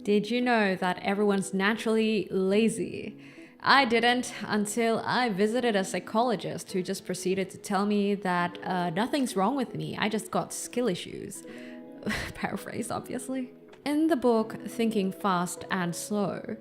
Did you know that everyone's naturally lazy? I didn't until I visited a psychologist who just proceeded to tell me that nothing's wrong with me, I just got skill issues. Paraphrase, obviously. In the book Thinking Fast and Slow,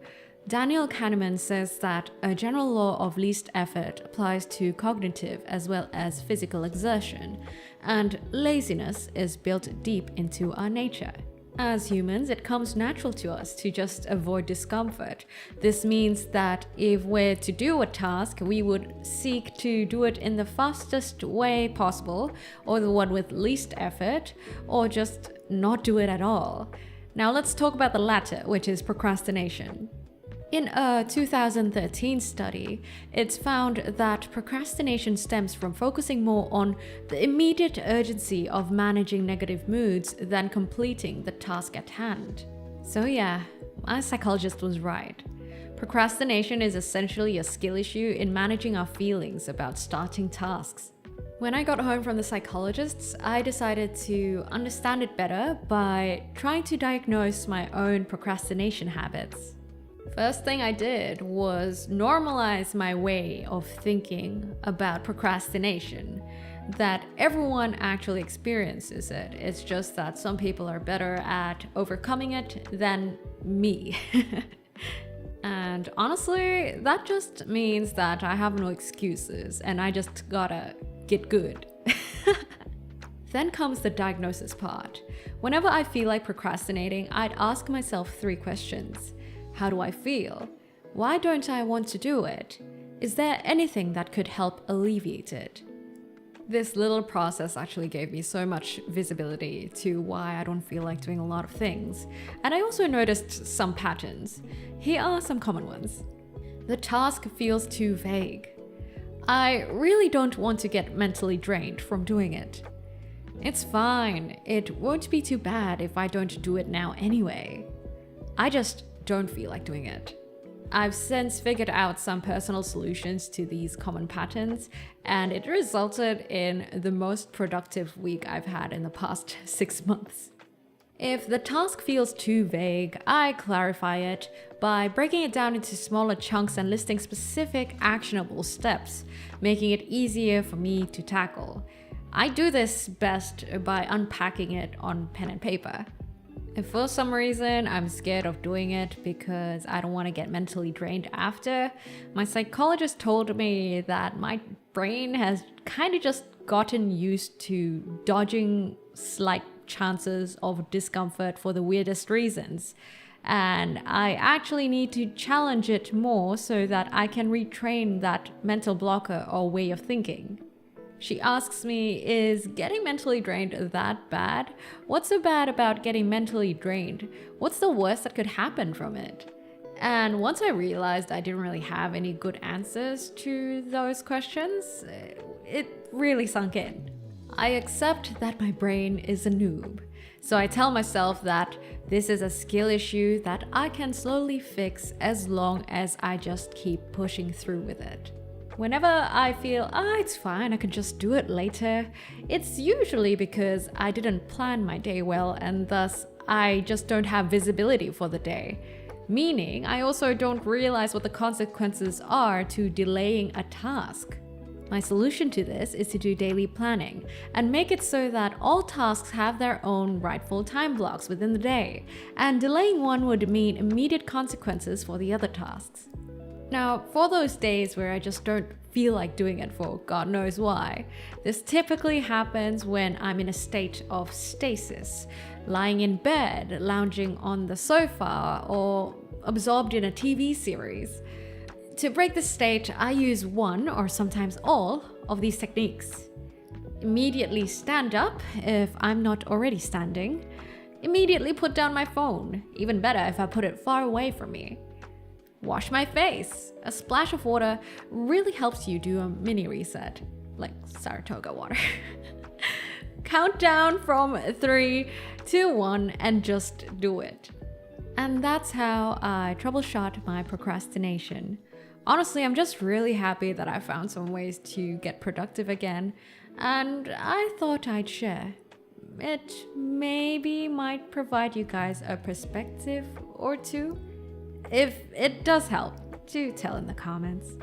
Daniel Kahneman says that a general law of least effort applies to cognitive as well as physical exertion, and laziness is built deep into our nature. As humans, it comes natural to us to just avoid discomfort. This means that if we're to do a task, we would seek to do it in the fastest way possible, or the one with least effort, or just not do it at all. Now let's talk about the latter, which is procrastination. In a 2013 study, it's found that procrastination stems from focusing more on the immediate urgency of managing negative moods than completing the task at hand. So yeah, my psychologist was right. Procrastination is essentially a skill issue in managing our feelings about starting tasks. When I got home from the psychologists, I decided to understand it better by trying to diagnose my own procrastination habits. First thing I did was normalize my way of thinking about procrastination, that everyone actually experiences it. It's just that some people are better at overcoming it than me. And honestly, that just means that I have no excuses and I just gotta get good. Then comes the diagnosis part. Whenever I feel like procrastinating, I'd ask myself 3 questions. How do I feel? Why don't I want to do it? Is there anything that could help alleviate it? This little process actually gave me so much visibility to why I don't feel like doing a lot of things. And I also noticed some patterns. Here are some common ones. The task feels too vague. I really don't want to get mentally drained from doing it. It's fine. It won't be too bad if I don't do it now anyway. I just don't feel like doing it. I've since figured out some personal solutions to these common patterns, and it resulted in the most productive week I've had in the past 6 months. If the task feels too vague, I clarify it by breaking it down into smaller chunks and listing specific actionable steps, making it easier for me to tackle. I do this best by unpacking it on pen and paper. If for some reason I'm scared of doing it because I don't want to get mentally drained after, my psychologist told me that my brain has kind of just gotten used to dodging slight chances of discomfort for the weirdest reasons. And I actually need to challenge it more so that I can retrain that mental blocker or way of thinking. She asks me, is getting mentally drained that bad? What's so bad about getting mentally drained? What's the worst that could happen from it? And once I realized I didn't really have any good answers to those questions, it really sunk in. I accept that my brain is a noob. So I tell myself that this is a skill issue that I can slowly fix as long as I just keep pushing through with it. Whenever I feel, it's fine, I can just do it later, it's usually because I didn't plan my day well and thus I just don't have visibility for the day. Meaning, I also don't realize what the consequences are to delaying a task. My solution to this is to do daily planning and make it so that all tasks have their own rightful time blocks within the day, and delaying one would mean immediate consequences for the other tasks. Now, for those days where I just don't feel like doing it for God knows why, this typically happens when I'm in a state of stasis, lying in bed, lounging on the sofa, or absorbed in a TV series. To break the state, I use one or sometimes all of these techniques. Immediately stand up if I'm not already standing. Immediately put down my phone, even better if I put it far away from me. Wash my face. A splash of water really helps you do a mini reset, like Saratoga water. Count down from 3, 2, 1 and just do it. And that's how I troubleshot my procrastination. Honestly, I'm just really happy that I found some ways to get productive again, and I thought I'd share. it maybe might provide you guys a perspective or two. If it does help, do tell in the comments.